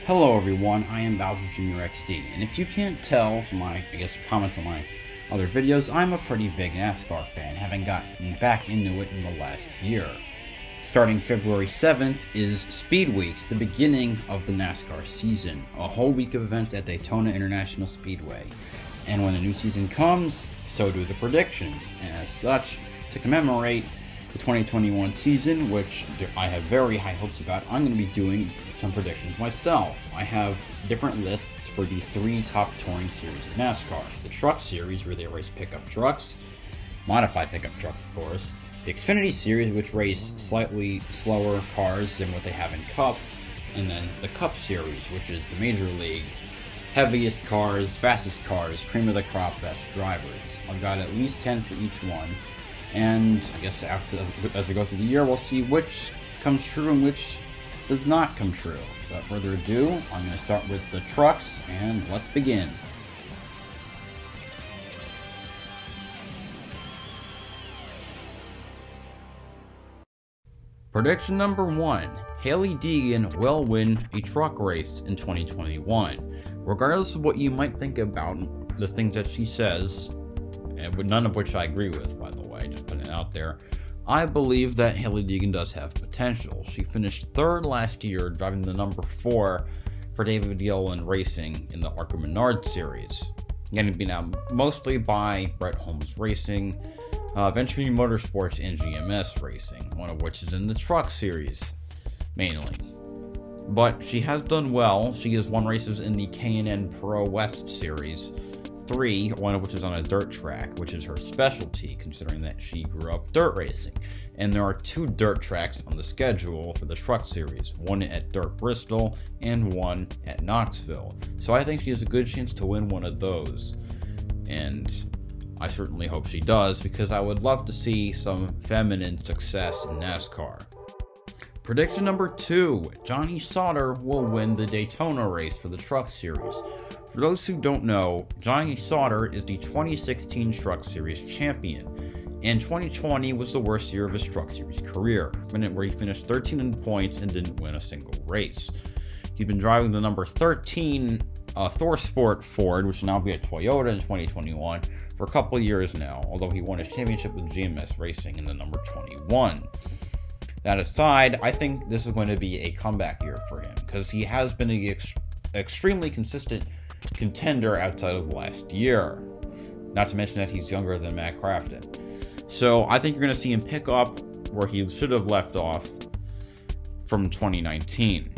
Hello everyone, I am Bowser Jr. XD, and if you can't tell from my, comments on my other videos, I'm a pretty big NASCAR fan, having gotten back into it in the last year. Starting February 7th is Speed Weeks, the beginning of the NASCAR season, a whole week of events at Daytona International Speedway. And when the new season comes, so do the predictions, and as such, to commemorate the 2021 season, which I have very high hopes about, I'm going to be doing some predictions myself. I have different lists for the three top touring series of NASCAR. The Truck Series, where they race pickup trucks, modified pickup trucks of course, the Xfinity Series, which race slightly slower cars than what they have in Cup, and then the Cup Series, which is the Major League, heaviest cars, fastest cars, cream of the crop, best drivers. I've got at least 10 for each one. And I guess as we go through the year, we'll see which comes true and which does not come true. Without further ado, I'm going to start with the trucks, and let's begin. Prediction number 1. Hailie Deegan will win a truck race in 2021. Regardless of what you might think about the things that she says, and none of which I agree with, by the way, just putting it out there, I believe that Hailie Deegan does have potential. She finished 3rd last year, driving the number 4 for David Gilliland Racing in the ARCA Menard Series, getting beat out mostly by Brett Holmes Racing, Venturi Motorsports, and GMS Racing, one of which is in the Truck Series, mainly. But she has done well. She has won races in the K&N Pro West Series, 3, one of which is on a dirt track, which is her specialty, considering that she grew up dirt racing. And there are 2 dirt tracks on the schedule for the Truck Series, one at Dirt Bristol and one at Knoxville. So I think she has a good chance to win one of those, and I certainly hope she does, because I would love to see some feminine success in NASCAR. Prediction number 2. Johnny Sauter will win the Daytona race for the Truck Series. For those who don't know, Johnny Sauter is the 2016 Truck Series champion, and 2020 was the worst year of his Truck Series career, where he finished 13 in points and didn't win a single race. He'd been driving the number 13 ThorSport Ford, which will now be a Toyota in 2021, for a couple years now, although he won his championship with GMS Racing in the number 21. That aside, I think this is going to be a comeback year for him, because he has been an extremely consistent contender outside of last year. Not to mention that he's younger than Matt Crafton. So I think you're going to see him pick up where he should have left off from 2019.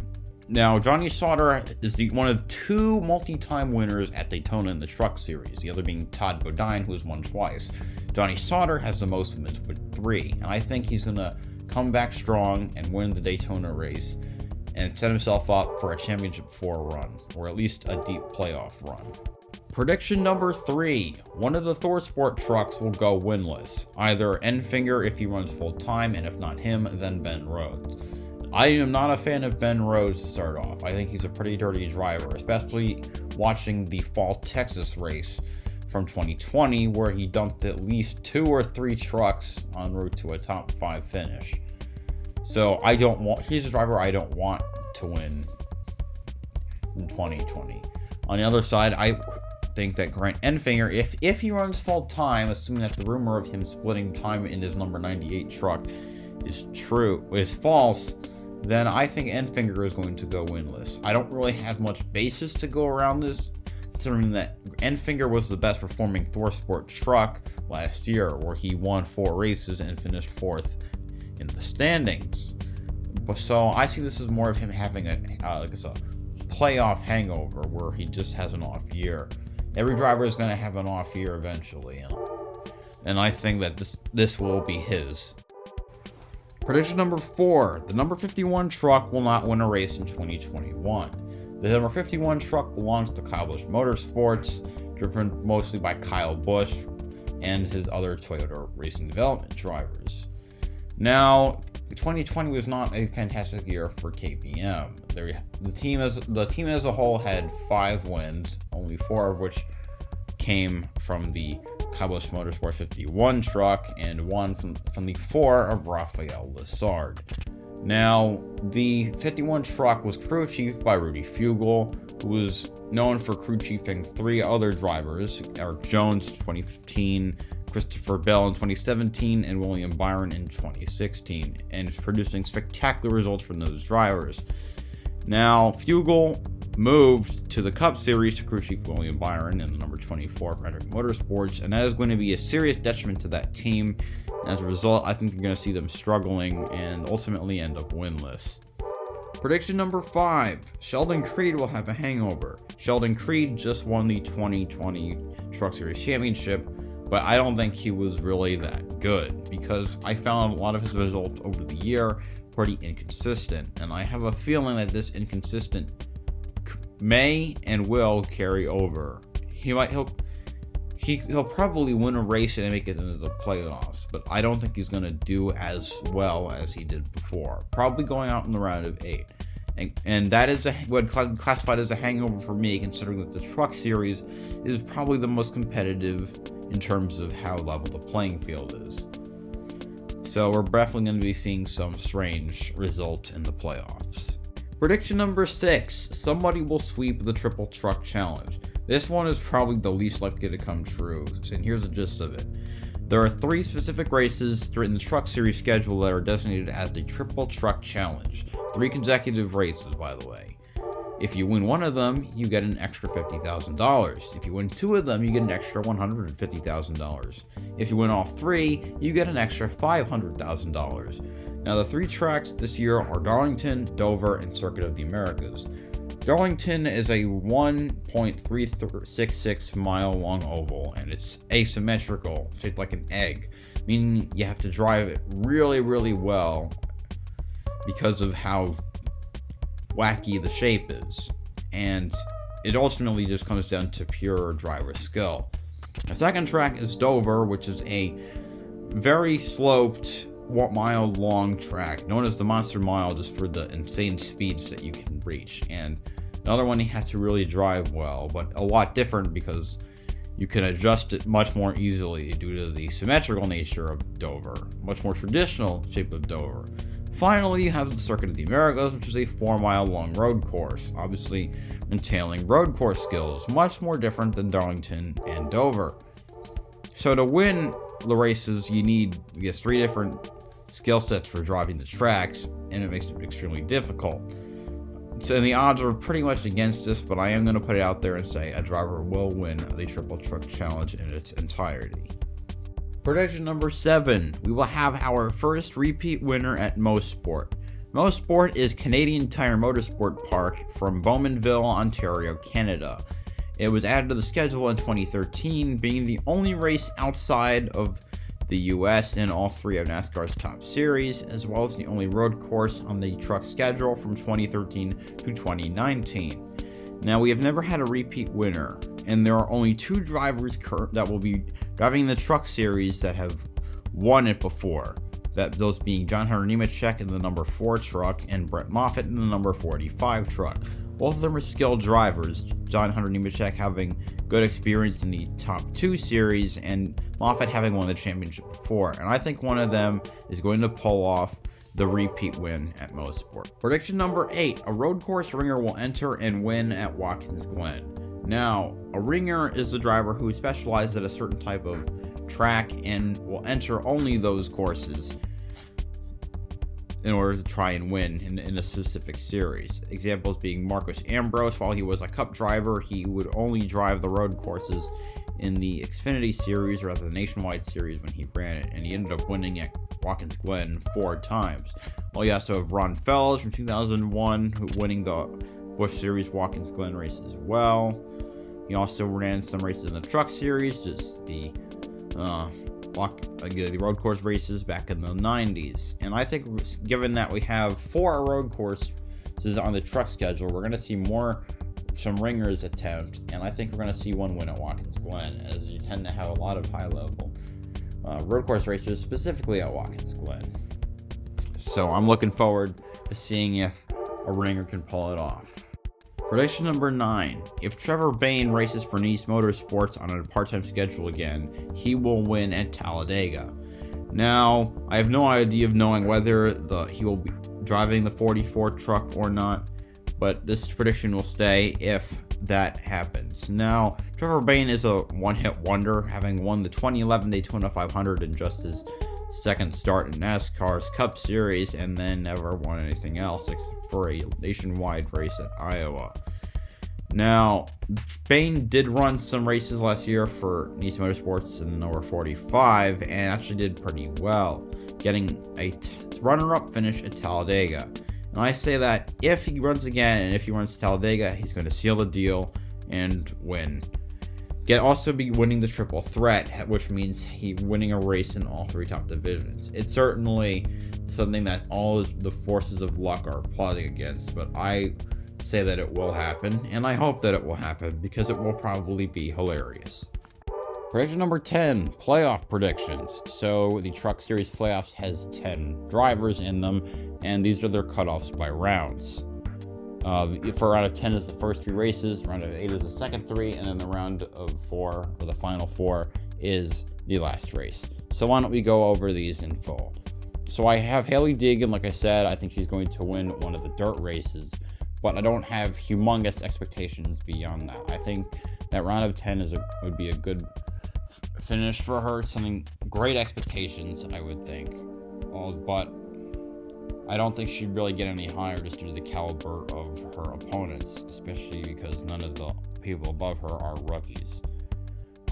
Now, Johnny Sauter is one of 2 multi-time winners at Daytona in the Truck Series, the other being Todd Bodine, who has won twice. Johnny Sauter has the most wins with 3, and I think he's going to come back strong and win the Daytona race and set himself up for a championship 4 run, or at least a deep playoff run. Prediction number 3. One of the ThorSport trucks will go winless. Either Enfinger if he runs full time, and if not him, then Ben Rhodes. I am not a fan of Ben Rhodes to start off. I think he's a pretty dirty driver, especially watching the Fall Texas race from 2020, where he dumped at least 2 or 3 trucks en route to a top 5 finish. So he's a driver I don't want to win in 2020. On the other side, I think that Grant Enfinger, if he runs full time, assuming that the rumor of him splitting time in his number 98 truck is false, then I think Enfinger is going to go winless. I don't really have much basis to go around this, considering that Enfinger was the best performing ThorSport truck last year, where he won 4 races and finished 4th in the standings. So I see this as more of him having a playoff hangover, where he just has an off year. Every driver is going to have an off year eventually, and I think that this will be his. Prediction number 4. The number 51 truck will not win a race in 2021. The number 51 truck belongs to Kyle Busch Motorsports, driven mostly by Kyle Busch and his other Toyota Racing Development drivers. Now, 2020 was not a fantastic year for KBM. The team as a whole had 5 wins, only 4 of which came from the Kyle Busch Motorsports 51 truck, and 1 from the 4 of Rafael Lessard. Now, the 51 truck was crew chiefed by Rudy Fugle, who was known for crew chiefing 3 other drivers: Eric Jones in 2015, Christopher Bell in 2017, and William Byron in 2016, and producing spectacular results from those drivers. Now, Fugle moved to the Cup Series to crew chief William Byron in the number 24 for Hendrick Motorsports, and that is going to be a serious detriment to that team. As a result, I think you're going to see them struggling and ultimately end up winless. Prediction number 5. Sheldon Creed will have a hangover. Sheldon Creed just won the 2020 Truck Series Championship, but I don't think he was really that good, because I found a lot of his results over the year pretty inconsistent, and I have a feeling that this inconsistent may and will carry over. He'll probably win a race and make it into the playoffs, but I don't think he's going to do as well as he did before. Probably going out in the round of 8. And that is what classified as a hangover for me, considering that the Truck Series is probably the most competitive in terms of how level the playing field is. So we're definitely going to be seeing some strange results in the playoffs. Prediction number 6. Somebody will sweep the Triple Truck Challenge. This one is probably the least likely to come true, and here's the gist of it. There are 3 specific races in the Truck Series schedule that are designated as the Triple Truck Challenge. 3 consecutive races, by the way. If you win one of them, you get an extra $50,000. If you win 2 of them, you get an extra $150,000. If you win all 3, you get an extra $500,000. Now, the 3 tracks this year are Darlington, Dover, and Circuit of the Americas. Darlington is a 1.366 mile long oval, and it's asymmetrical, shaped like an egg, meaning you have to drive it really, really well because of how wacky the shape is, and it ultimately just comes down to pure driver skill. The second track is Dover, which is a very sloped mile long track known as the Monster Mile, just for the insane speeds that you can reach. And another one you have to really drive well, but a lot different because you can adjust it much more easily due to the symmetrical nature of Dover, much more traditional shape of Dover. Finally, you have the Circuit of the Americas, which is a 4-mile long road course, obviously entailing road course skills, much more different than Darlington and Dover. So to win the races, you need, I guess, 3 different skill sets for driving the tracks, and it makes it extremely difficult. So, and the odds are pretty much against this, but I am going to put it out there and say a driver will win the Triple Truck Challenge in its entirety. Prediction number 7. We will have our first repeat winner at Mosport. Mosport is Canadian Tire Motorsport Park from Bowmanville, Ontario, Canada. It was added to the schedule in 2013, being the only race outside of the US in all 3 of NASCAR's top series, as well as the only road course on the truck schedule from 2013 to 2019. Now, we have never had a repeat winner, and there are only 2 drivers that will be driving the Truck Series that have won it before. Those being John Hunter Nemechek in the number 4 truck and Brett Moffitt in the number 45 truck. Both of them are skilled drivers, John Hunter Nemechek having good experience in the top 2 series, and Moffitt having won the championship before. And I think one of them is going to pull off the repeat win at Mosport. Prediction number 8. A road course ringer will enter and win at Watkins Glen. Now, a ringer is a driver who specializes at a certain type of track and will enter only those courses in order to try and win in a specific series. Examples being Marcus Ambrose. While he was a Cup driver, he would only drive the road courses in the Xfinity Series, or rather the Nationwide Series, when he ran it, and he ended up winning at Watkins Glen 4 times. Well, you also have Ron Fellows from 2001, winning the Busch Series Watkins Glen race as well. He also ran some races in the Truck Series, just the road course races back in the 90s. And I think, given that we have 4 road courses on the truck schedule, we're going to see some ringers attempt, and I think we're going to see one win at Watkins Glen, as you tend to have a lot of high-level road course races, specifically at Watkins Glen. So I'm looking forward to seeing if a ringer can pull it off. Prediction number 9. If Trevor Bayne races for Nice Motorsports on a part-time schedule again, he will win at Talladega. Now, I have no idea of knowing whether he will driving the 44 truck or not, but this prediction will stay if that happens. Now, Trevor Bayne is a one-hit wonder, having won the 2011 Daytona 500 in just his second start in NASCAR's Cup Series, and then never won anything else except for a nationwide race at Iowa. Now, Bayne did run some races last year for Nice Motorsports in the number 45, and actually did pretty well, getting a runner-up finish at Talladega. And I say that if he runs again, and if he runs Talladega, he's going to seal the deal and win. Also be winning the triple threat, which means he winning a race in all three top divisions. It's certainly something that all the forces of luck are plotting against, but I say that it will happen, and I hope that it will happen, because it will probably be hilarious. Prediction number 10, playoff predictions. So the Truck Series playoffs has 10 drivers in them, and these are their cutoffs by rounds. For round of 10 is the first 3 races, round of 8 is the second 3, and then the round of 4, or the final 4, is the last race. So why don't we go over these in full. So I have Hailie Deegan. Like I said, I think she's going to win one of the dirt races, but I don't have humongous expectations beyond that. I think that round of 10 would be a good finish for her, something great expectations, I would think. But I don't think she'd really get any higher just due to the caliber of her opponents, especially because none of the people above her are rookies.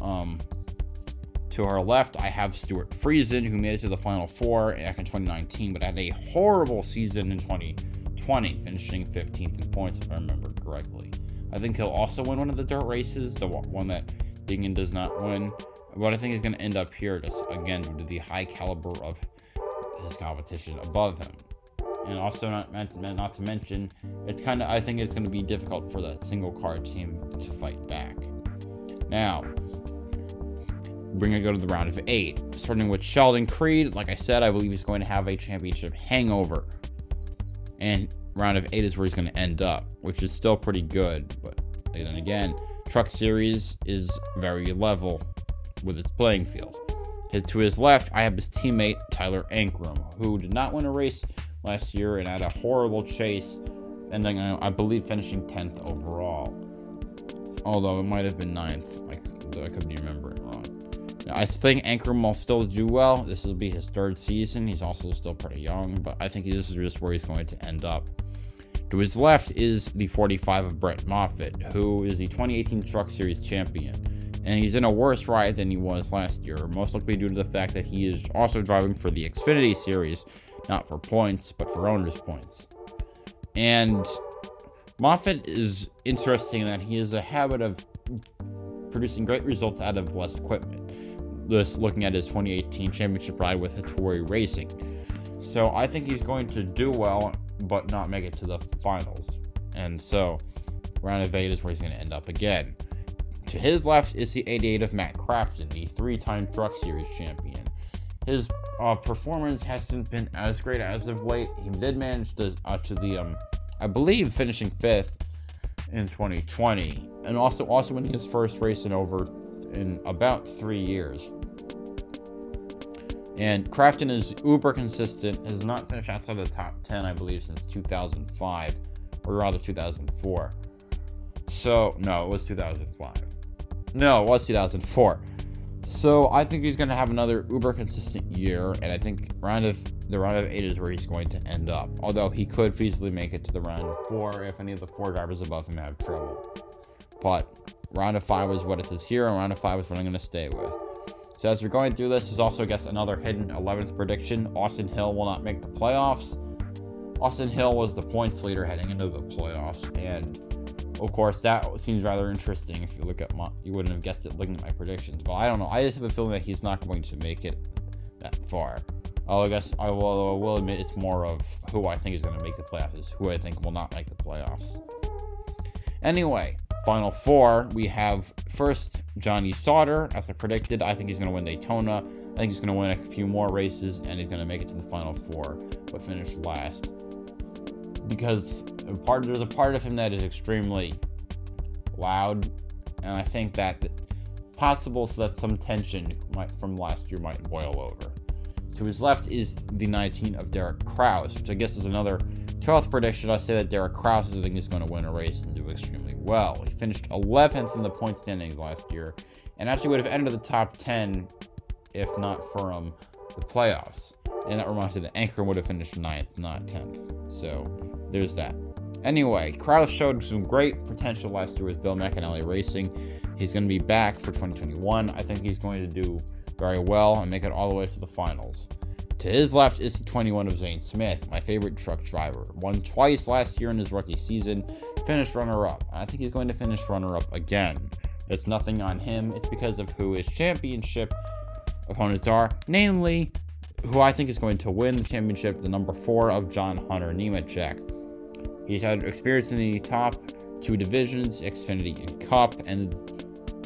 To her left, I have Stuart Friesen, who made it to the Final 4 back in 2019, but had a horrible season in 2020, finishing 15th in points, if I remember correctly. I think he'll also win one of the dirt races, the one that Deegan does not win, but I think he's going to end up here, just again due to the high caliber of his competition above him. And also, not to mention, I think it's going to be difficult for that single car team to fight back. Now, we're going to go to the round of 8, starting with Sheldon Creed. Like I said, I believe he's going to have a championship hangover, and round of 8 is where he's going to end up, which is still pretty good. But then again, Truck Series is very level with its playing field. To his left, I have his teammate Tyler Ankrum, who did not win a race last year and had a horrible chase, ending, I believe, finishing 10th overall. Although it might have been 9th. I couldn't remember it wrong. Now, I think Ankrum will still do well. This will be his 3rd season. He's also still pretty young, but I think this is just where he's going to end up. To his left is the 45 of Brett Moffitt, who is the 2018 Truck Series champion. And he's in a worse ride than he was last year, most likely due to the fact that he is also driving for the Xfinity Series, not for points, but for owners' points. And Moffitt is interesting that he has a habit of producing great results out of less equipment. Just looking at his 2018 championship ride with Hattori Racing. So I think he's going to do well, but not make it to the finals. And so round of 8 is where he's going to end up again. To his left is the 88 of Matt Crafton, the 3-time Truck Series champion. His performance hasn't been as great as of late. He did manage to I believe, finishing 5th in 2020, and also winning his first race in about 3 years. And Crafton is uber consistent, has not finished outside the top 10, I believe, since 2005, or rather 2004. So, no, it was 2005. No, it was 2004. So I think he's going to have another uber consistent year, and I think the round of 8 is where he's going to end up. Although he could feasibly make it to the round of 4 if any of the 4 drivers above him have trouble. But round of 5 is what it says here, and round of 5 is what I'm going to stay with. So as we're going through this, there's also, I guess, another hidden 11th prediction. Austin Hill will not make the playoffs. Austin Hill was the points leader heading into the playoffs, and of course, that seems rather interesting. If you look at you wouldn't have guessed it looking at my predictions, but I don't know. I just have a feeling that he's not going to make it that far. I guess I will admit it's more of who I think is going to make the playoffs is who I think will not make the playoffs. Anyway, Final 4, we have first Johnny Sauter, as I predicted. I think he's going to win Daytona. I think he's going to win a few more races, and he's going to make it to the Final 4, but finish last. Because there's a part of him that is extremely loud, and I think that possible so that some tension from last year might boil over. To his left is the 19 of Derek Kraus, which I guess is another 12th prediction. I say that Derek Kraus I think is going to win a race and do extremely well. He finished 11th in the point standings last year, and actually would have entered the top 10 if not from the playoffs. And that reminds me that Anchor would have finished 9th, not 10th. So there's that. Anyway, Kraus showed some great potential last year with Bill McAnally Racing. He's going to be back for 2021. I think he's going to do very well and make it all the way to the finals. To his left is the 21 of Zane Smith, my favorite truck driver. Won twice last year in his rookie season, finished runner-up. I think he's going to finish runner-up again. It's nothing on him. It's because of who his championship opponents are, namely who I think is going to win the championship, the number 4 of John Hunter Nemechek. He's had experience in the top 2 divisions, Xfinity and Cup, and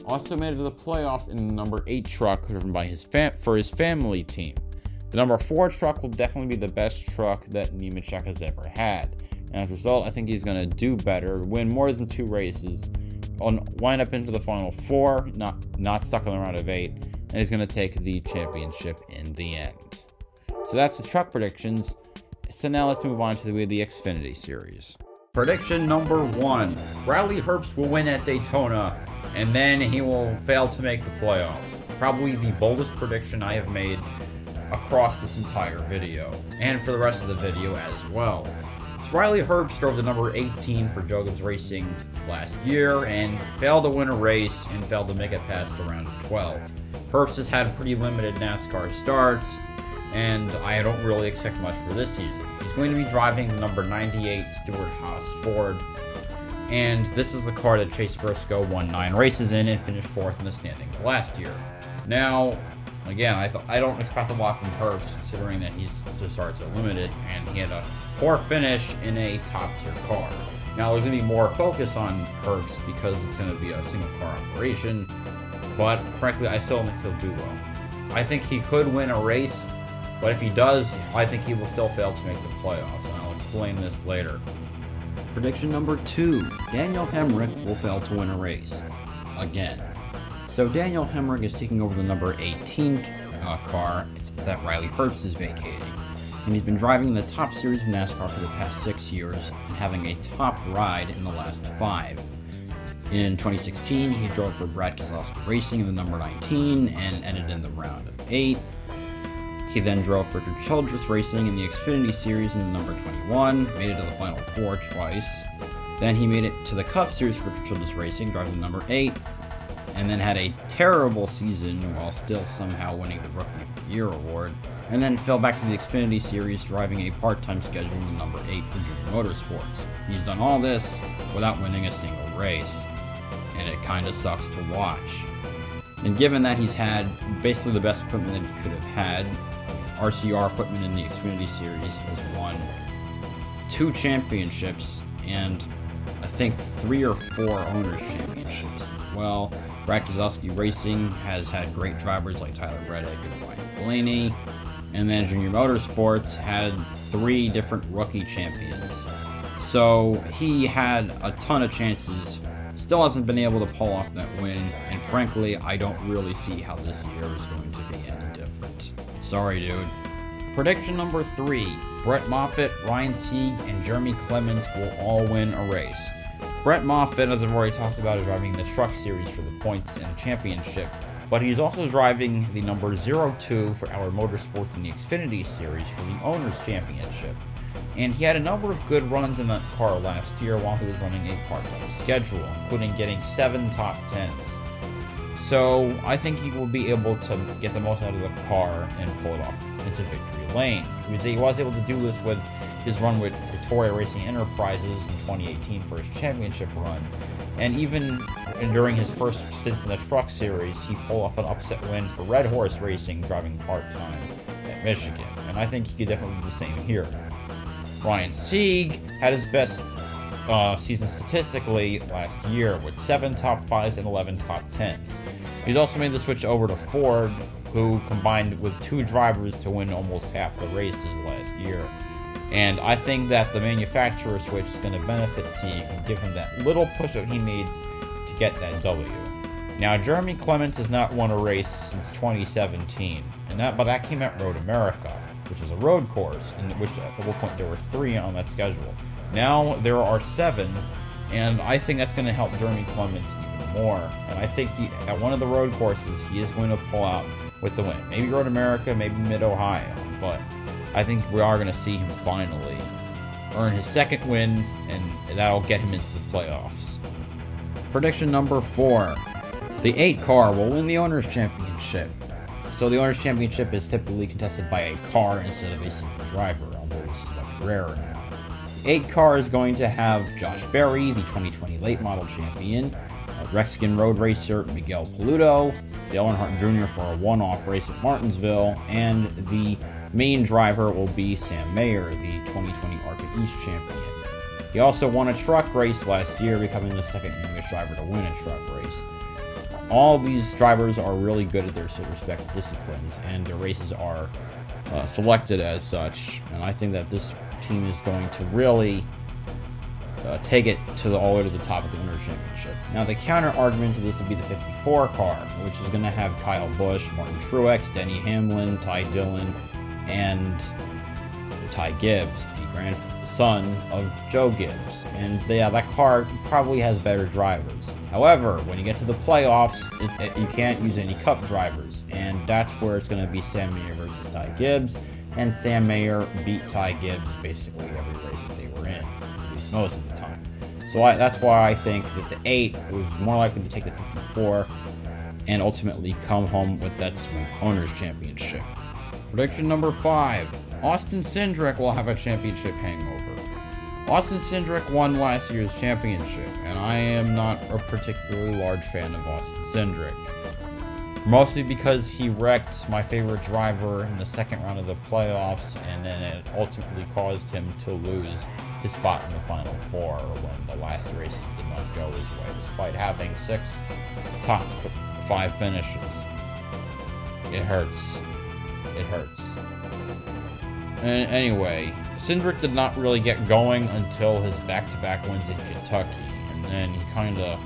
also made it to the playoffs in the number 8 truck driven by his family team. The number 4 truck will definitely be the best truck that Nemechek has ever had. And as a result, I think he's going to do better, win more than 2 races, wind up into the final 4, not stuck in the round of 8, and he's going to take the championship in the end. So that's the truck predictions. So now let's move on to the Xfinity Series. Prediction number 1. Bradley Herbst will win at Daytona, and then he will fail to make the playoffs. Probably the boldest prediction I have made across this entire video, and for the rest of the video as well. So Riley Herbst drove the number 18 for Jacobs Racing last year, and failed to win a race, and failed to make it past the round of 12. Herbst has had pretty limited NASCAR starts, and I don't really expect much for this season. He's going to be driving the number 98 Stewart-Haas Ford, and this is the car that Chase Briscoe won 9 races in and finished 4th in the standings last year. Now, again, I don't expect a lot from Herbst, considering that his starts are limited, and he had a poor finish in a top-tier car. Now, there's going to be more focus on Herbst because it's going to be a single-car operation, but frankly, I still don't think he'll do well. I think he could win a race, but if he does, I think he will still fail to make the playoffs, and I'll explain this later. Prediction number 2. Daniel Hemrick will fail to win a race. Again. So Daniel Hemrick is taking over the number 18 car that Riley Herbst is vacating. And he's been driving the top series of NASCAR for the past 6 years and having a top ride in the last 5. In 2016, he drove for Brad Keselowski Racing in the number 19 and ended in the round of 8. He then drove for Richard Childress Racing in the Xfinity Series in the number 21, made it to the Final 4 twice. Then he made it to the Cup Series for Richard Childress Racing, driving the number 8, and then had a terrible season while still somehow winning the Rookie of the Year award, and then fell back to the Xfinity Series, driving a part-time schedule in the number 8 for Junior Motorsports. He's done all this without winning a single race, and it kind of sucks to watch. And given that he's had basically the best equipment that he could have had, RCR equipment in the Xfinity Series, he has won 2 championships and I think 3 or 4 owners championships. Well, Brad Keselowski Racing has had great drivers like Tyler Reddick and Ryan Blaney, and then Junior Motorsports had 3 different rookie champions. So he had a ton of chances, still hasn't been able to pull off that win, and frankly, I don't really see how this year is going to be any different. Sorry, dude. Prediction number 3. Brett Moffitt, Ryan Sieg, and Jeremy Clements will all win a race. Brett Moffitt, as I've already talked about, is driving the Truck Series for the points and championship, but he's also driving the number 02 for Our Motorsports in the Xfinity Series for the Owners' Championship. And he had a number of good runs in that car last year while he was running a part-time schedule, including getting 7 top 10s. So I think he will be able to get the most out of the car and pull it off into victory lane. He was able to do this with his run with Victoria Racing Enterprises in 2018 for his championship run. And even during his first stints in the Truck Series, he pulled off an upset win for Red Horse Racing driving part-time at Michigan. And I think he could definitely do the same here. Ryan Sieg had his best season statistically last year with 7 top 5s and 11 top 10s. He's also made the switch over to Ford, who combined with 2 drivers to win almost half the races last year. And I think that the manufacturer switch is going to benefit Sieg and give him that little push that he needs to get that W. Now, Jeremy Clements has not won a race since 2017, but that came at Road America, which is a road course, in which at one point there were 3 on that schedule. Now there are 7, and I think that's going to help Jeremy Clements even more. And I think at one of the road courses, he is going to pull out with the win. Maybe Road America, maybe Mid-Ohio, but I think we are going to see him finally earn his 2nd win, and that'll get him into the playoffs. Prediction number 4. The 8 car will win the Owners' Championship. So the Owners' Championship is typically contested by a car instead of a single driver, although this is much rarer now. The 8 car is going to have Josh Berry, the 2020 late model champion, Mexican road racer Miguel Paludo, Dale Earnhardt Jr. for a one-off race at Martinsville, and the main driver will be Sam Mayer, the 2020 ARCA East champion. He also won a truck race last year, becoming the 2nd youngest driver to win a truck race. All these drivers are really good at their respective disciplines, and their races are selected as such. And I think that this team is going to really take it all the way to the top of the Owners' Championship. Now, the counter argument to this would be the 54 car, which is going to have Kyle Busch, Martin Truex, Denny Hamlin, Ty Dillon, and Ty Gibbs, the grandson of Joe Gibbs. And that car probably has better drivers. However, when you get to the playoffs, you can't use any Cup drivers, and that's where it's going to be Sam Mayer versus Ty Gibbs, and Sam Mayer beat Ty Gibbs basically every race that they were in, at least most of the time. So that's why I think that the 8 was more likely to take the 54 and ultimately come home with that sweet Owners' Championship. Prediction number 5. Austin Cindric will have a championship hangover. Austin Cindric won last year's championship, and I am not a particularly large fan of Austin Cindric. Mostly because he wrecked my favorite driver in the 2nd round of the playoffs, and then it ultimately caused him to lose his spot in the Final 4 when the last races did not go his way, despite having 6 top 5 finishes. It hurts. It hurts. And anyway, Cindric did not really get going until his back-to-back wins in Kentucky, and then he kind of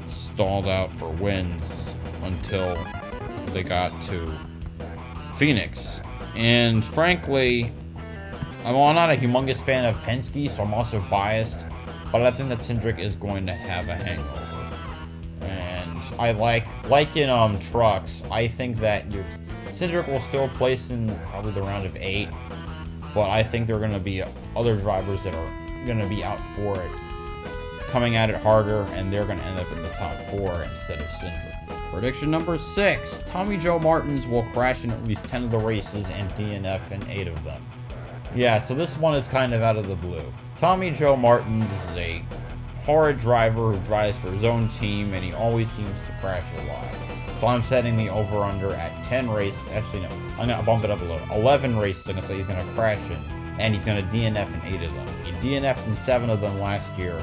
stalled out for wins until they got to Phoenix. And frankly, I'm not a humongous fan of Penske, so I'm also biased, but I think that Cindric is going to have a hangover. And I like in trucks, I think that Cindric will still place in probably the round of 8, but I think there are going to be other drivers that are going to be out for it, coming at it harder, and they're going to end up in the top 4 instead of Cindric. Prediction number 6. Tommy Joe Martins will crash in at least 10 of the races and DNF in 8 of them. Yeah, so this one is kind of out of the blue. Tommy Joe Martins is a horrid driver who drives for his own team, and he always seems to crash a lot. So I'm setting the over-under at 10 races. Actually, no, I'm going to bump it up a little. 11 races, I'm going to say he's going to crash in, and he's going to DNF in 8 of them. He DNF'd in 7 of them last year.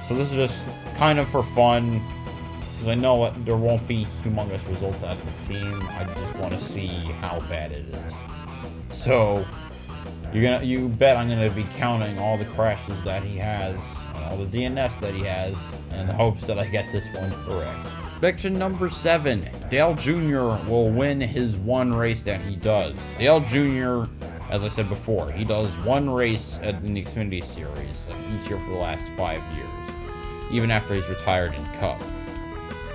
So this is just kind of for fun, because I know that there won't be humongous results out of the team. I just want to see how bad it is. So you bet I'm going to be counting all the crashes that he has, and all the DNFs that he has, in the hopes that I get this one correct. Prediction number 7. Dale Jr. will win his one race that he does. Dale Jr., as I said before, he does one race in the Xfinity Series each year for the last 5 years, even after he's retired in Cup.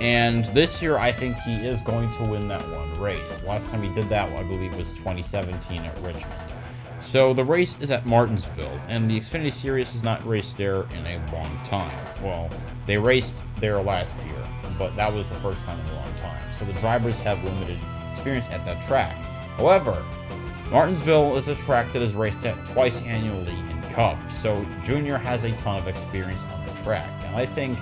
And this year, I think he is going to win that one race. The last time he did that, I believe, was 2017 at Richmond. So the race is at Martinsville, and the Xfinity Series has not raced there in a long time. Well, they raced there last year, but that was the first time in a long time. So the drivers have limited experience at that track. However, Martinsville is a track that is raced at twice annually in Cup, so Junior has a ton of experience on the track. And I think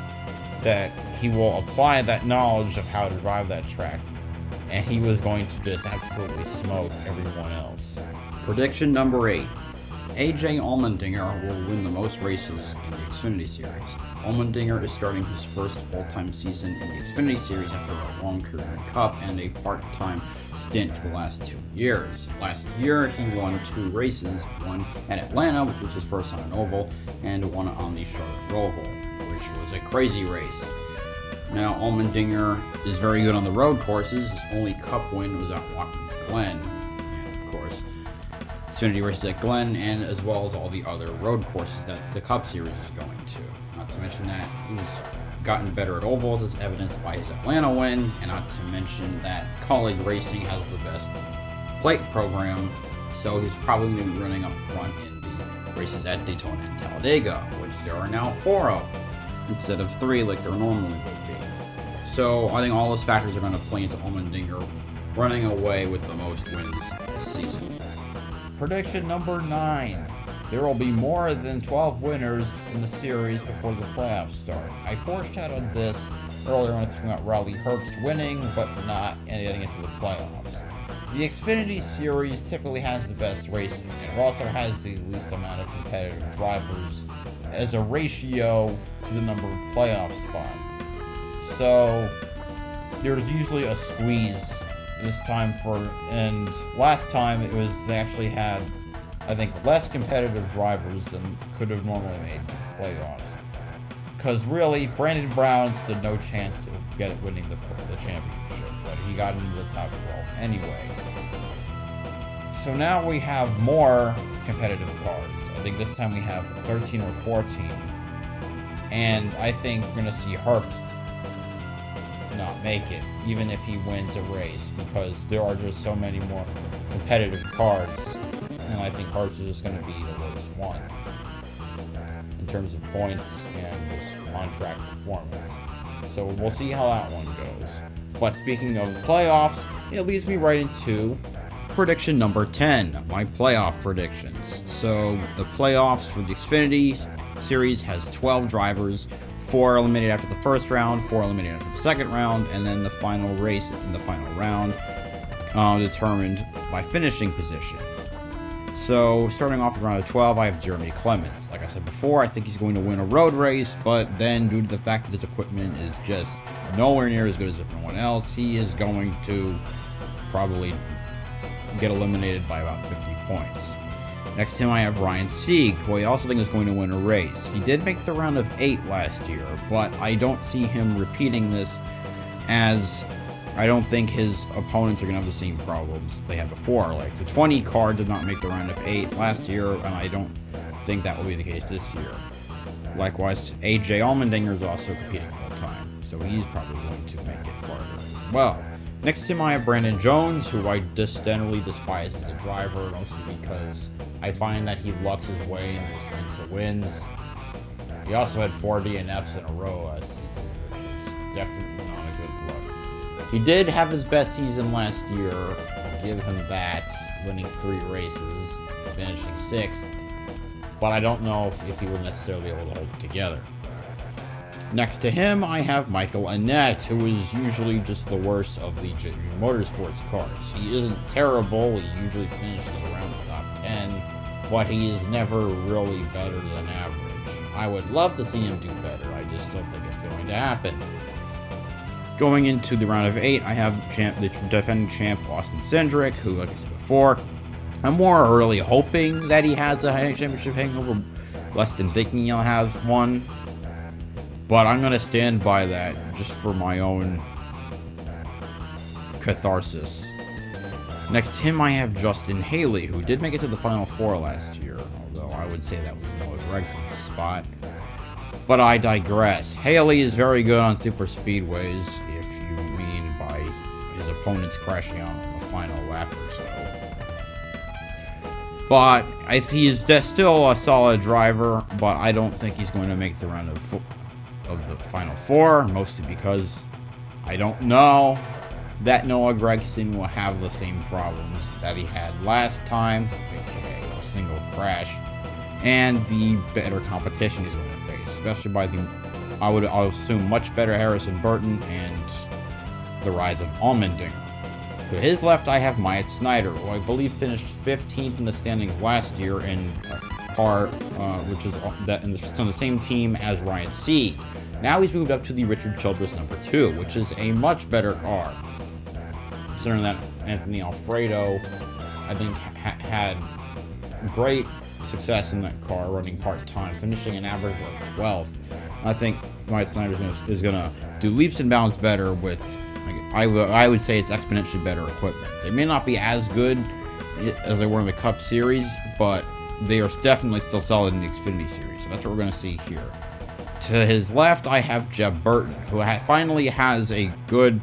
that he will apply that knowledge of how to drive that track, and he was going to just absolutely smoke everyone else. Prediction number 8. AJ Allmendinger will win the most races in the Xfinity Series. Allmendinger is starting his first full-time season in the Xfinity Series after a long career in Cup and a part-time stint for the last 2 years. Last year, he won 2 races, one at Atlanta, which was his first on an oval, and one on the Charlotte Roval, which was a crazy race. Now, Allmendinger is very good on the road courses. His only Cup win was at Watkins Glen, and of course, Xfinity races at Glen, and as well as all the other road courses that the Cup Series is going to. Not to mention that he's gotten better at ovals, as evidenced by his Atlanta win, and not to mention that Colleague Racing has the best plate program, so he's probably going to be running up front in the races at Daytona and Talladega, which there are now 4 of, instead of 3 like there normally would be. So I think all those factors are going to play into Allmendinger running away with the most wins this season. Prediction number 9. There will be more than 12 winners in the series before the playoffs start. I foreshadowed this earlier when I was talking about Riley Herbst winning, but not getting into the playoffs. The Xfinity Series typically has the best racing, and it also has the least amount of competitive drivers as a ratio to the number of playoff spots. So there's usually a squeeze this time and last time it was they actually had, I think, less competitive drivers than could have normally made playoffs. Because really, Brandon Brown stood no chance of winning the championship, but he got into the top 12 anyway. So now we have more competitive cars. I think this time we have 13 or 14. And I think we're going to see Herbst not make it, even if he wins a race, because there are just so many more competitive cars. And I think Herbst is just going to be the worst one in terms of points and just on-track performance. So we'll see how that one goes. But speaking of the playoffs, it leads me right into prediction number 10, my playoff predictions. So the playoffs for the Xfinity Series has 12 drivers, 4 eliminated after the first round, 4 eliminated after the second round, and then the final race in the final round determined by finishing position. So, starting off with round of 12, I have Jeremy Clements. Like I said before, I think he's going to win a road race, but then due to the fact that his equipment is just nowhere near as good as everyone else, he is going to probably get eliminated by about 50 points. Next to him, I have Ryan Sieg, who I also think is going to win a race. He did make the round of 8 last year, but I don't see him repeating this, as I don't think his opponents are going to have the same problems they had before. Like, the 20 car did not make the round of 8 last year, and I don't think that will be the case this year. Likewise, AJ Allmendinger is also competing full-time, so he's probably going to make it farther as well. Next to him, I have Brandon Jones, who I just generally despise as a driver, mostly because I find that he lucks his way into wins. He also had 4 DNFs in a row last season, which is definitely not a good look. He did have his best season last year, I'll give him that, winning 3 races, finishing 6th, but I don't know if he will necessarily be able to hold it together. Next to him, I have Michael Annett, who is usually just the worst of the motorsports cars. He isn't terrible, he usually finishes around the top 10, but he is never really better than average. I would love to see him do better, I just don't think it's going to happen. Going into the round of 8, I have the defending champ Austin Cindric, who, like I said before, I'm more really hoping that he has a championship hangover, less than thinking he'll have one. But I'm going to stand by that just for my own catharsis. Next to him, I have Justin Haley, who did make it to the Final 4 last year, although I would say that was Noah Gregson's spot. But I digress. Haley is very good on super speedways, if you mean by his opponents crashing out on the final lap or so. But he is still a solid driver, but I don't think he's going to make the round of the Final 4, mostly because I don't know that Noah Gragson will have the same problems that he had last time, aka a single crash, and the better competition he's going to face, especially by the, I'll assume, much better Harrison Burton and the rise of Allmendinger. To his left, I have Myatt Snyder, who I believe finished 15th in the standings last year in a car, which is on the same team as Ryan Sieg. Now he's moved up to the Richard Childress number 2, which is a much better car. Considering that Anthony Alfredo, I think, had great success in that car, running part-time, finishing an average of 12th. I think Wyatt Snyder is going to do leaps and bounds better with, I would say it's exponentially better equipment. They may not be as good as they were in the Cup Series, but they are definitely still solid in the Xfinity Series. So that's what we're going to see here. To his left, I have Jeb Burton, who finally has a good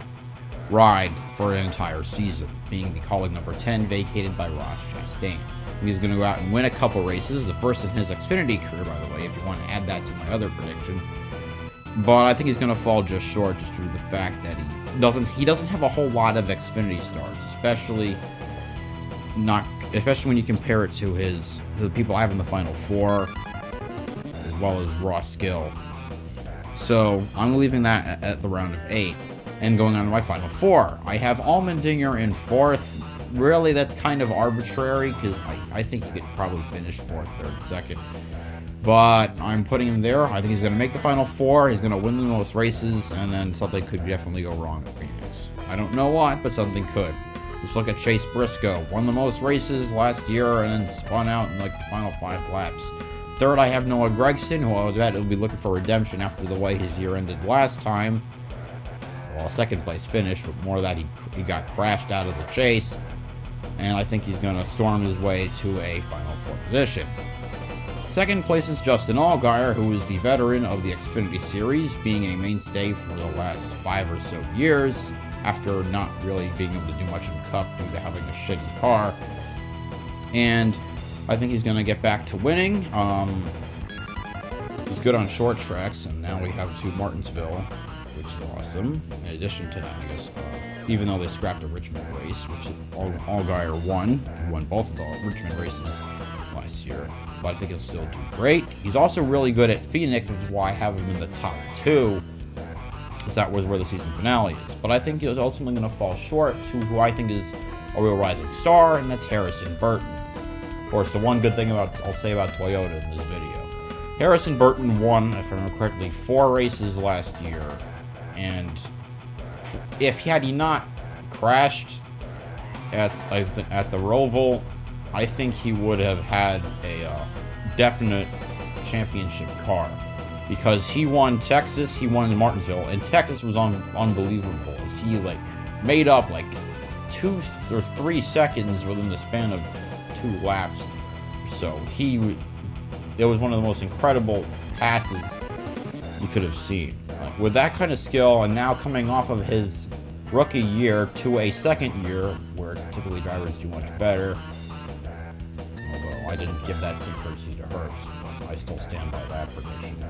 ride for an entire season, being the colleague number 10 vacated by Ross Chastain. He's going to go out and win a couple races, the first in his Xfinity career, by the way, if you want to add that to my other prediction. But I think he's going to fall just short, just due to the fact that he doesn't have a whole lot of Xfinity starts, especially when you compare it to the people I have in the Final Four, as well as Ross Gill. So I'm leaving that at the round of 8. And going on to my Final Four, I have Allmendinger in 4th. Really, that's kind of arbitrary, because I think he could probably finish 4th, 3rd, 2nd. But I'm putting him there. I think he's going to make the Final Four. He's going to win the most races, and then something could definitely go wrong at Phoenix. I don't know what, but something could. Just look at Chase Briscoe. Won the most races last year, and then spun out in like the final 5 laps. 3rd, I have Noah Gragson, who I bet will be looking for redemption after the way his year ended last time. Well, 2nd place finish, but more of that he got crashed out of the chase. And I think he's going to storm his way to a Final Four position. 2nd place is Justin Allgaier, who is the veteran of the Xfinity Series, being a mainstay for the last 5 or so years, after not really being able to do much in Cup due to having a shitty car. And I think he's going to get back to winning. He's good on short tracks, and now we have to Martinsville, which is awesome. In addition to that, I guess, even though they scrapped a Richmond race, which Allgaier won. He won both of the Richmond races last year, but I think he'll still do great. He's also really good at Phoenix, which is why I have him in the top 2, because that was where the season finale is. But I think he was ultimately going to fall short to who I think is a real rising star, and that's Harrison Burton. Of course, the one good thing I'll say about Toyota in this video. Harrison Burton won, if I remember correctly, 4 races last year, and if had he not crashed at the Roval, I think he would have had a definite championship car, because he won Texas, he won Martinsville, and Texas was unbelievable. He made up 2 or 3 seconds within the span of 2 laps. So it was one of the most incredible passes you could have seen. With that kind of skill, and now coming off of his rookie year to a 2nd year, where typically drivers do much better, although I didn't give that team courtesy to Herbst, but I still stand by that prediction.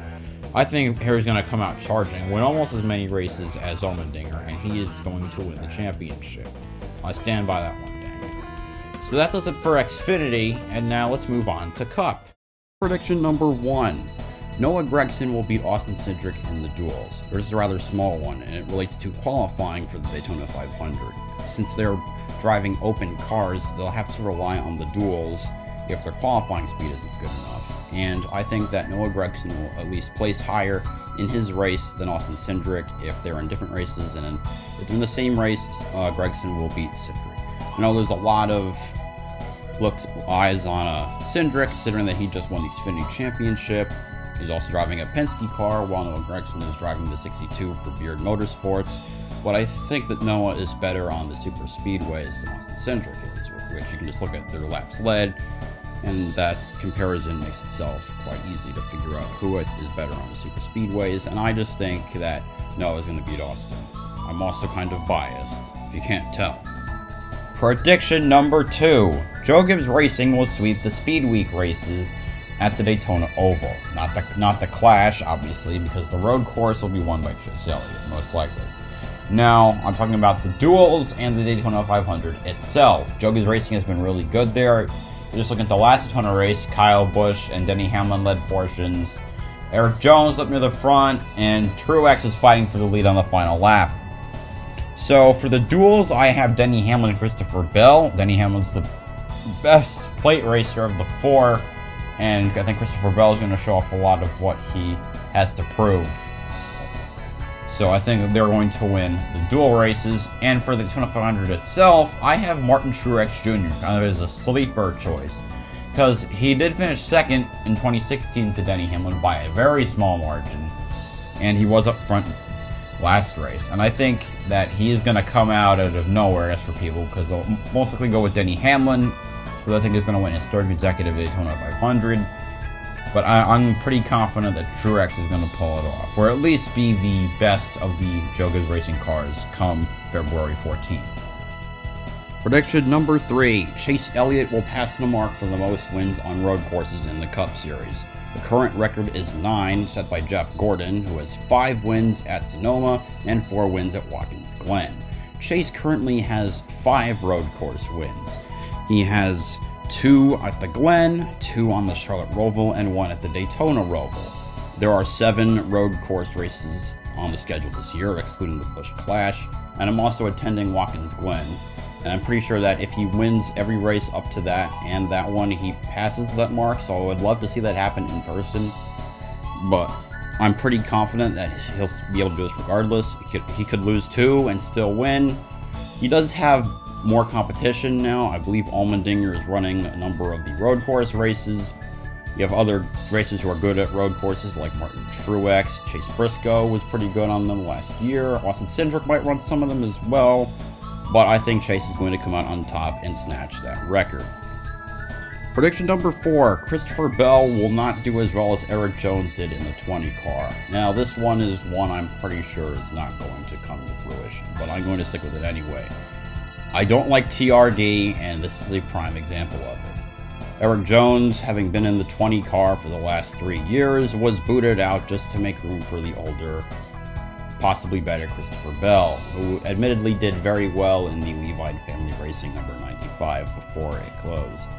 I think Harry's going to come out charging, win almost as many races as Allmendinger, and he is going to win the championship. I stand by that one, dang it. So that does it for Xfinity, and now let's move on to Cup. Prediction number 1. Noah Gragson will beat Austin Cindric in the duels. This is a rather small one, and it relates to qualifying for the Daytona 500. Since they're driving open cars, they'll have to rely on the duels if their qualifying speed isn't good enough. And I think that Noah Gragson will at least place higher in his race than Austin Cindric if they're in different races, and if they're in the same race, Gragson will beat Cindric. I know there's a lot of eyes on Cindric, considering that he just won the Xfinity Championship. He's also driving a Penske car, while Noah Gragson is driving the 62 for Beard Motorsports. But I think that Noah is better on the super speedways than Austin Cindric is, which you can just look at their laps led, and that comparison makes itself quite easy to figure out who is better on the super speedways. And I just think that Noah is going to beat Austin. I'm also kind of biased, if you can't tell. Prediction number 2. Joe Gibbs Racing will sweep the Speed Week races at the Daytona Oval. Not the Clash, obviously, because the road course will be won by Chase Elliott, most likely. Now, I'm talking about the duels and the Daytona 500 itself. Joe Gibbs Racing has been really good there. Just looking at the last Daytona race, Kyle Busch and Denny Hamlin led portions. Eric Jones up near the front, and Truex is fighting for the lead on the final lap. So for the duels, I have Denny Hamlin and Christopher Bell. Denny Hamlin's the best plate racer of the 4. And I think Christopher Bell is going to show off a lot of what he has to prove. So I think they're going to win the dual races. And for the Daytona 500 itself, I have Martin Truex Jr. kind of as a sleeper choice. because he did finish second in 2016 to Denny Hamlin by a very small margin, and he was up front last race. And I think that he is going to come out of nowhere as for people, because they'll most likely go with Denny Hamlin, who I think is going to win his third consecutive Daytona 500. But I'm pretty confident that Truex is going to pull it off, or at least be the best of the Joe Gibbs Racing cars come February 14th. Prediction number 3. Chase Elliott will pass the mark for the most wins on road courses in the Cup Series. The current record is 9, set by Jeff Gordon, who has 5 wins at Sonoma and 4 wins at Watkins Glen. Chase currently has 5 road course wins. He has 2 at the Glen, 2 on the Charlotte Roval, and 1 at the Daytona Roval. There are 7 road course races on the schedule this year, excluding the Busch Clash, and I'm also attending Watkins Glen. And I'm pretty sure that if he wins every race up to that and that one, he passes that mark, so I would love to see that happen in person. But I'm pretty confident that he'll be able to do this regardless. He could lose 2 and still win. He does have more competition now. I believe Allmendinger is running a number of the road course races. You have other racers who are good at road courses like Martin Truex. Chase Briscoe was pretty good on them last year. Austin Cindric might run some of them as well. But I think Chase is going to come out on top and snatch that record. Prediction number 4. Christopher Bell will not do as well as Eric Jones did in the 20 car. Now, this one is one I'm pretty sure is not going to come to fruition, but I'm going to stick with it anyway. I don't like TRD, and this is a prime example of it. Eric Jones, having been in the 20 car for the last 3 years, was booted out just to make room for the older, possibly better Christopher Bell, who admittedly did very well in the Levi Family Racing number 95 before it closed.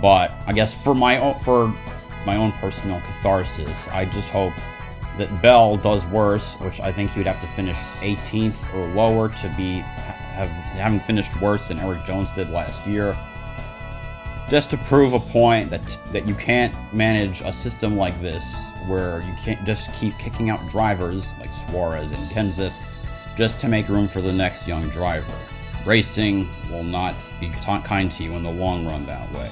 But I guess for my own personal catharsis, I just hope that Bell does worse, which I think he would have to finish 18th or lower to be having finished worse than Eric Jones did last year, just to prove a point that you can't manage a system like this, where you can't just keep kicking out drivers like Suarez and Kenseth just to make room for the next young driver. Racing will not be kind to you in the long run that way.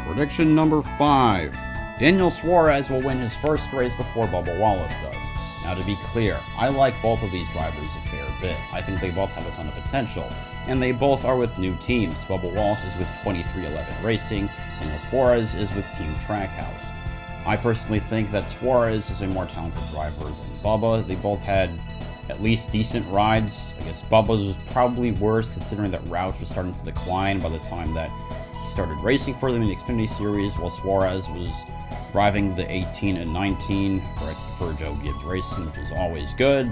Prediction number 5. Daniel Suarez will win his first race before Bubba Wallace does. Now, to be clear, I like both of these drivers a fair bit. I think they both have a ton of potential, and they both are with new teams. Bubba Wallace is with 2311 Racing, and Suarez is with Team Trackhouse. I personally think that Suarez is a more talented driver than Bubba. They both had at least decent rides. I guess Bubba's was probably worse, considering that Roush was starting to decline by the time that he started racing for them in the Xfinity Series, while Suarez was driving the 18 and 19 for Joe Gibbs Racing, which is always good.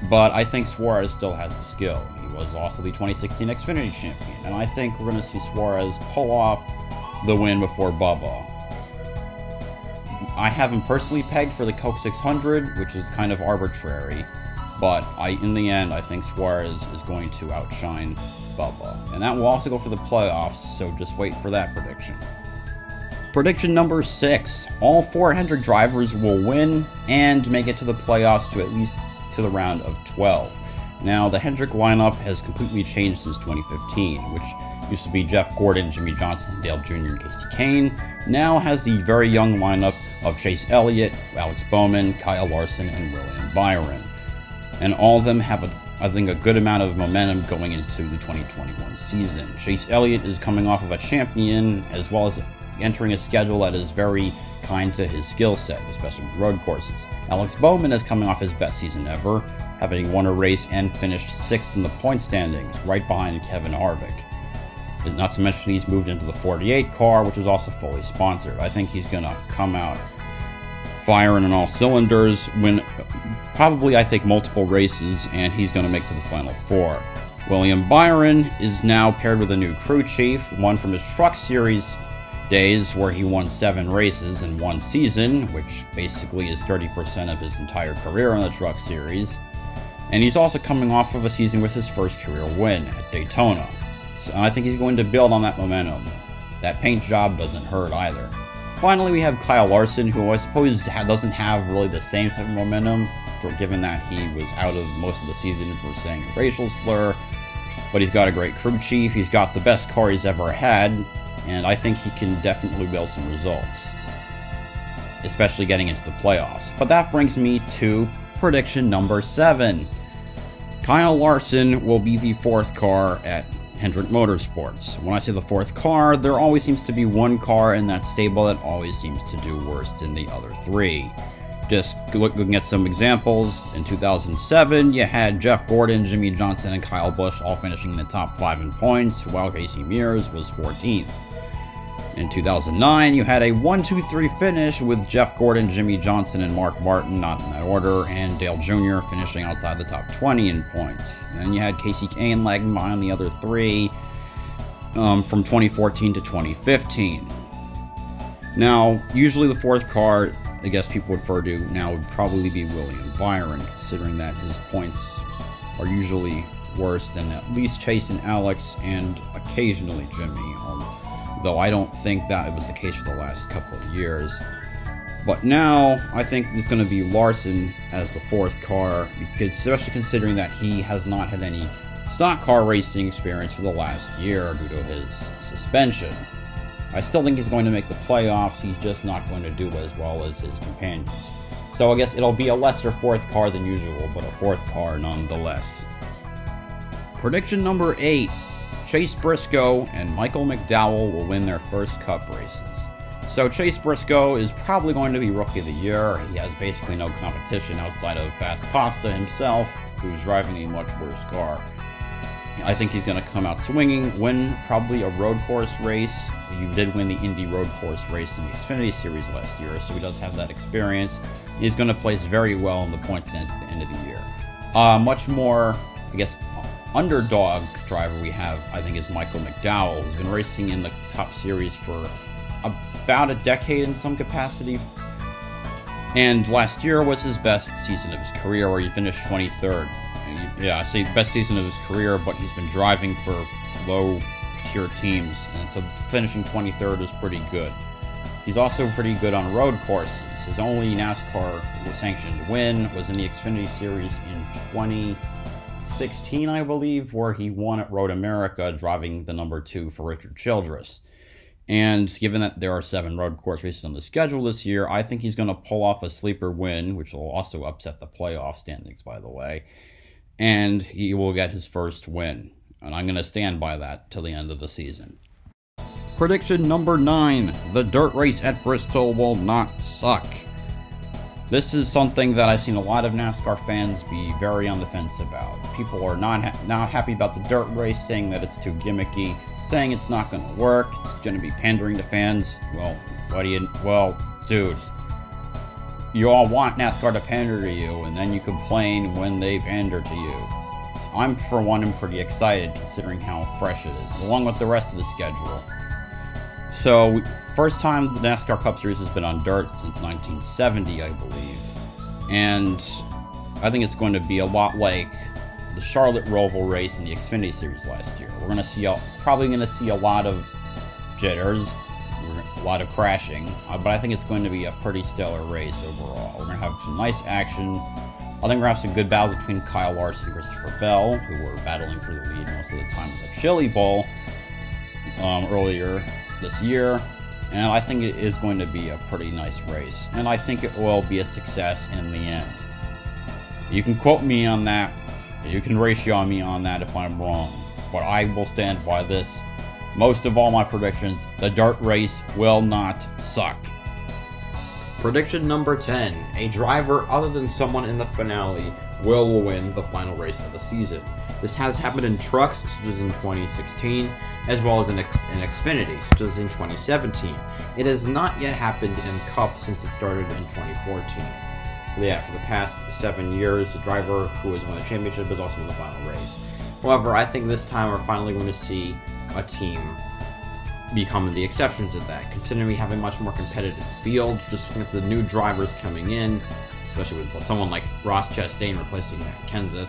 But I think Suarez still has the skill. He was also the 2016 Xfinity champion, and I think we're going to see Suarez pull off the win before Bubba. I have him personally pegged for the Coke 600, which is kind of arbitrary, but in the end, I think Suarez is going to outshine Bubba. And that will also go for the playoffs, so just wait for that prediction. Prediction number 6. All 400 drivers will win and make it to the playoffs to at least to the round of 12. Now, the Hendrick lineup has completely changed since 2015, which used to be Jeff Gordon, Jimmy Johnson, Dale Jr., and Kasey Kahne. Now has the very young lineup of Chase Elliott, Alex Bowman, Kyle Larson, and William Byron. And all of them have, I think, a good amount of momentum going into the 2021 season. Chase Elliott is coming off of a champion, as well as entering a schedule that is very kind to his skill set, especially with road courses. Alex Bowman is coming off his best season ever, having won a race and finished 6th in the point standings, right behind Kevin Harvick. Not to mention he's moved into the 48 car, which is also fully sponsored. I think he's going to come out firing on all cylinders, win probably, I think, multiple races, and he's going to make to the Final Four. William Byron is now paired with a new crew chief, one from his Truck Series days where he won 7 races in one season, which basically is 30% of his entire career in the Truck Series. And he's also coming off of a season with his first career win at Daytona. So I think he's going to build on that momentum. That paint job doesn't hurt either. Finally, we have Kyle Larson, who I suppose doesn't have really the same type of momentum, given that he was out of most of the season for saying a racial slur. But he's got a great crew chief, he's got the best car he's ever had, and I think he can definitely build some results, especially getting into the playoffs. But that brings me to prediction number 7. Kyle Larson will be the 4th car at Hendrick Motorsports. When I say the 4th car, there always seems to be one car in that stable that always seems to do worse than the other 3. Just looking at some examples, in 2007, you had Jeff Gordon, Jimmy Johnson, and Kyle Busch all finishing in the top 5 in points, while Casey Mears was 14th. In 2009, you had a 1-2-3 finish with Jeff Gordon, Jimmy Johnson, and Mark Martin, not in that order, and Dale Jr. finishing outside the top 20 in points. Then you had Casey Kane lagging behind the other 3 from 2014 to 2015. Now, usually the 4th car, I guess people would refer to now, would probably be William Byron, considering that his points are usually worse than at least Chase and Alex, and occasionally Jimmy, though I don't think that was the case for the last couple of years. But now, I think it's going to be Larson as the 4th car, especially considering that he has not had any stock car racing experience for the last year due to his suspension. I still think he's going to make the playoffs, he's just not going to do as well as his companions. So I guess it'll be a lesser 4th car than usual, but a 4th car nonetheless. Prediction number 8. Chase Briscoe and Michael McDowell will win their first Cup races. So Chase Briscoe is probably going to be Rookie of the Year. He has basically no competition outside of Fast Pasta himself, who's driving a much worse car. I think he's going to come out swinging, win probably a road course race. He did win the Indy road course race in the Xfinity Series last year, so he does have that experience. He's going to place very well in the point stands at the end of the year. Much more, I guess, underdog driver we have, I think, is Michael McDowell, who's been racing in the Cup Series for about a decade in some capacity. And last year was his best season of his career, where he finished 23rd. Yeah, I say best season of his career, but he's been driving for low-tier teams, and so finishing 23rd is pretty good. He's also pretty good on road courses. His only NASCAR-sanctioned win was in the Xfinity Series in 2016, I believe, where he won at Road America, driving the number 2 for Richard Childress. And given that there are 7 road course races on the schedule this year, I think he's going to pull off a sleeper win, which will also upset the playoff standings, by the way. And he will get his first win. And I'm going to stand by that till the end of the season. Prediction number 9. The dirt race at Bristol will not suck. This is something that I've seen a lot of NASCAR fans be very on the fence about. People are not happy about the dirt race, saying that it's too gimmicky, saying it's not going to work, it's going to be pandering to fans. Well, dude, you all want NASCAR to pander to you, and then you complain when they pander to you. So I'm, for one, am pretty excited, considering how fresh it is, along with the rest of the schedule. So, first time the NASCAR Cup Series has been on dirt since 1970, I believe. And I think it's going to be a lot like the Charlotte Roval race in the Xfinity Series last year. We're going to see probably going to see a lot of jitters, a lot of crashing, but I think it's going to be a pretty stellar race overall. We're going to have some nice action. I think we're going to have some good battles between Kyle Larson and Christopher Bell, who were battling for the lead most of the time in the Chili Bowl earlier this year. And I think it is going to be a pretty nice race, and I think it will be a success in the end. You can quote me on that, you can ratio me on that if I'm wrong, but I will stand by this. Most of all my predictions, the dirt race will not suck. Prediction number 10. A driver other than someone in the finale will win the final race of the season. This has happened in trucks, such as in 2016, as well as in Xfinity, such as in 2017. It has not yet happened in Cup since it started in 2014. But yeah, for the past 7 years, the driver who has won the championship has also won the final race. However, I think this time we're finally going to see a team become the exception to that, considering we have a much more competitive field, just looking at the new drivers coming in, especially with someone like Ross Chastain replacing Matt Kenseth,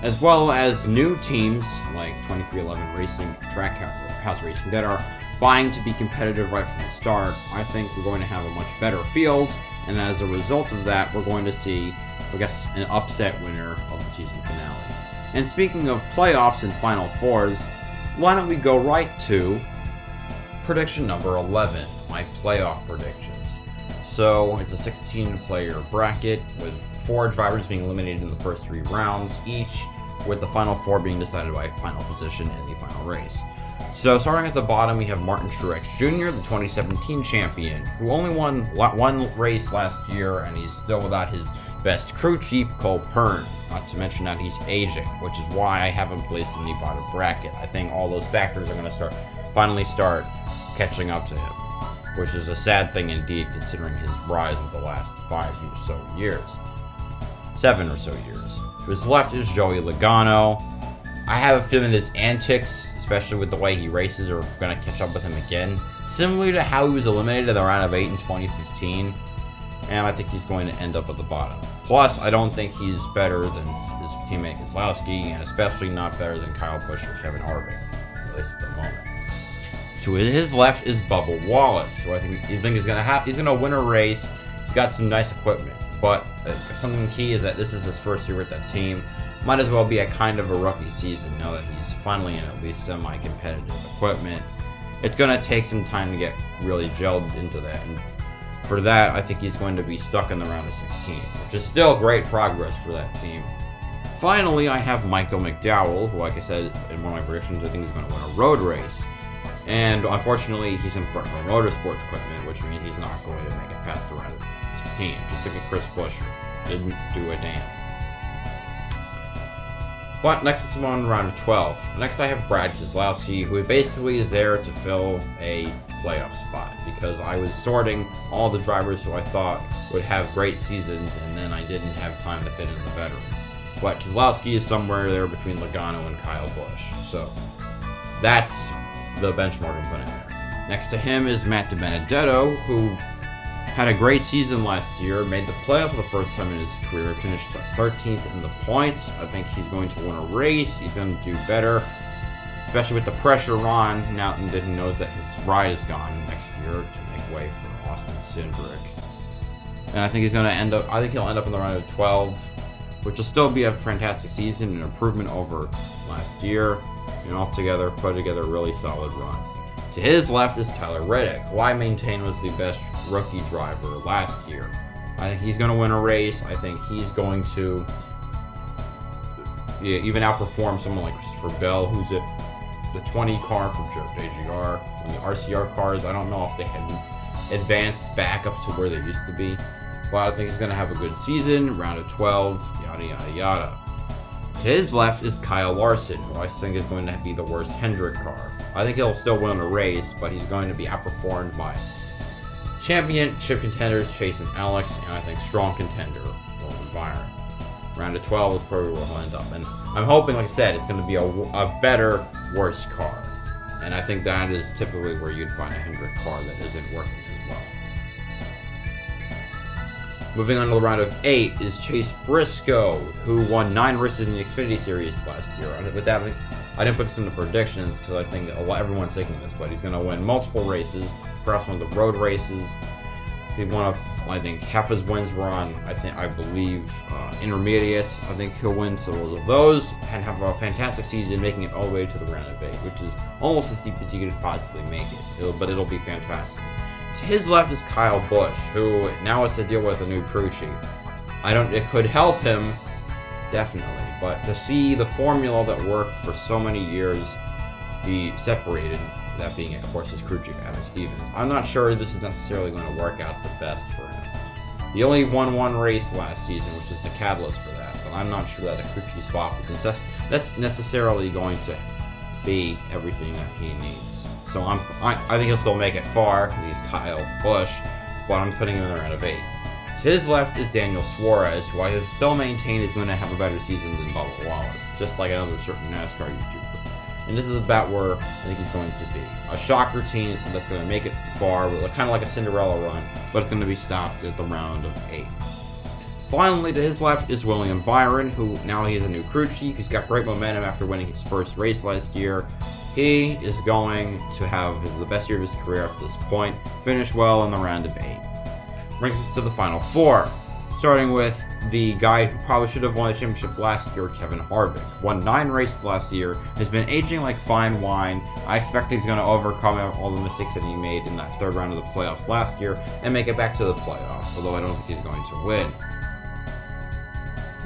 as well as new teams like 2311 Racing, Trackhouse Racing, that are vying to be competitive right from the start. I think we're going to have a much better field, and as a result of that, we're going to see, I guess, an upset winner of the season finale. And speaking of playoffs and Final Fours, why don't we go right to Prediction number 11, my playoff predictions. So it's a 16-player bracket with 4 drivers being eliminated in the first 3 rounds each, with the final 4 being decided by final position in the final race. So starting at the bottom, we have Martin Truex Jr., the 2017 champion, who only won 1 race last year, and he's still without his best crew chief, Cole Pern. Not to mention that he's aging, which is why I have him placed in the bottom bracket. I think all those factors are going to finally start catching up to him, which is a sad thing indeed, considering his rise in the last 7 or so years. To his left is Joey Logano. I have a feeling his antics, especially with the way he races, are going to catch up with him again, similar to how he was eliminated in the round of 8 in 2015, and I think he's going to end up at the bottom. Plus, I don't think he's better than his teammate Keselowski, and especially not better than Kyle Busch or Kevin Harvick, at least at the moment. To his left is Bubba Wallace, who I think he's going to win a race. He's got some nice equipment, but something key is that this is his first year with that team. Might as well be a kind of a rookie season now that he's finally in at least semi-competitive equipment. It's going to take some time to get really gelled into that, and for that, I think he's going to be stuck in the round of 16, which is still great progress for that team. Finally, I have Michael McDowell, who, like I said in one of my predictions, I think he's going to win a road race. And unfortunately, he's in front of motorsports equipment, which means he's not going to make it past the round of 16, just like a Chris Buescher. Didn't do a damn. But next is on round of 12. Next I have Brad Keselowski, who basically is there to fill a playoff spot, because I was sorting all the drivers who I thought would have great seasons, and then I didn't have time to fit in the veterans. But Keselowski is somewhere there between Logano and Kyle Busch, so that's the benchmark I'm putting there. Next to him is Matt DiBenedetto, who had a great season last year, made the playoff for the first time in his career, finished 13th in the points. I think he's going to win a race. He's going to do better, especially with the pressure on now that he knows that his ride is gone next year to make way for Austin Cindric. And I think he's going to end up. I think he'll end up in the round of 12, which will still be a fantastic season, an improvement over last year, and altogether put together a really solid run. To his left is Tyler Reddick, who I maintain was the best rookie driver last year. I think he's going to win a race. I think he's going to even outperform someone like Christopher Bell, who's at the 20 car from JGR. And the RCR cars, I don't know if they have advanced back up to where they used to be. But I think he's going to have a good season, round of 12, yada, yada, yada. To his left is Kyle Larson, who I think is going to be the worst Hendrick car. I think he'll still win a race, but he's going to be outperformed by championship contenders Chase and Alex, and I think strong contender William Byron. Round of 12 is probably where he'll end up, and I'm hoping, like I said, it's going to be a better, worse car. And I think that is typically where you'd find a Hendrick car that isn't working as well. Moving on to the round of 8 is Chase Briscoe, who won 9 races in the Xfinity Series last year. With that, I didn't put this in the predictions because I think everyone's thinking this, but he's going to win multiple races, perhaps one of the road races. He won, I think half his wins were on, I believe, intermediates. I think he'll win several of those and have a fantastic season, making it all the way to the round of 8, which is almost as steep as you could possibly make it. But it'll be fantastic. To his left is Kyle Busch, who now has to deal with a new crew chief. It could help him, definitely, but to see the formula that worked for so many years be separated, that being, of course, his crew chief, Adam Stevens, I'm not sure this is necessarily going to work out the best for him. He only won 1 race last season, which is the catalyst for that, but I'm not sure that a crew chief swap is necessarily going to be everything that he needs. So I think he'll still make it far, because he's Kyle Busch, but I'm putting him in the round of 8. To his left is Daniel Suarez, who I still maintain is going to have a better season than Bubba Wallace, just like another certain NASCAR YouTuber. And this is about where I think he's going to be. A shocker team that's going to make it far, kind of like a Cinderella run, but it's going to be stopped at the round of 8. Finally, to his left is William Byron, who now he has a new crew chief. He's got great momentum after winning his first race last year. He is going to have the best year of his career up to this point, finish well in the round of 8. Brings us to the final 4. Starting with the guy who probably should have won the championship last year, Kevin Harvick. Won 9 races last year, has been aging like fine wine. I expect he's going to overcome all the mistakes that he made in that 3rd round of the playoffs last year and make it back to the playoffs, although I don't think he's going to win.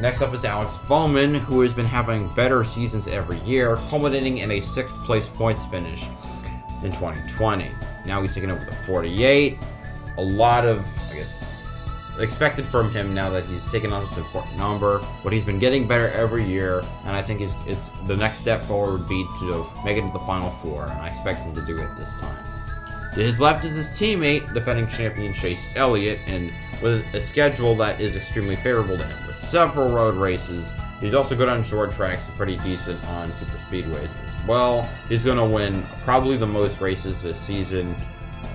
Next up is Alex Bowman, who has been having better seasons every year, culminating in a 6th place points finish in 2020. Now he's taking over the 48. A lot of, I guess, expected from him now that he's taken on such an important number, but he's been getting better every year, and I think it's the next step forward would be to make it to the Final Four, and I expect him to do it this time. To his left is his teammate, defending champion Chase Elliott, and with a schedule that is extremely favorable to him, with several road races. He's also good on short tracks and pretty decent on super speedways as well. He's going to win probably the most races this season.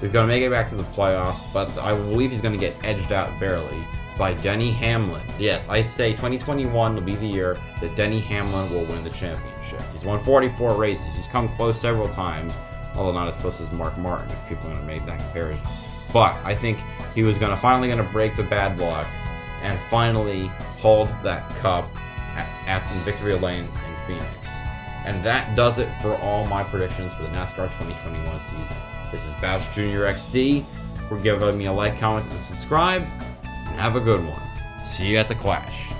He's going to make it back to the playoffs, but I believe he's going to get edged out barely by Denny Hamlin. Yes, I say 2021 will be the year that Denny Hamlin will win the championship. He's won 44 races. He's come close several times, although not as close as Mark Martin, if people are going to make that comparison. But I think he was finally going to break the bad luck and finally hold that cup in Victory Lane in Phoenix. And that does it for all my predictions for the NASCAR 2021 season. This is Bash Jr. XD. For giving me a like, comment, and subscribe. And have a good one. See you at the Clash.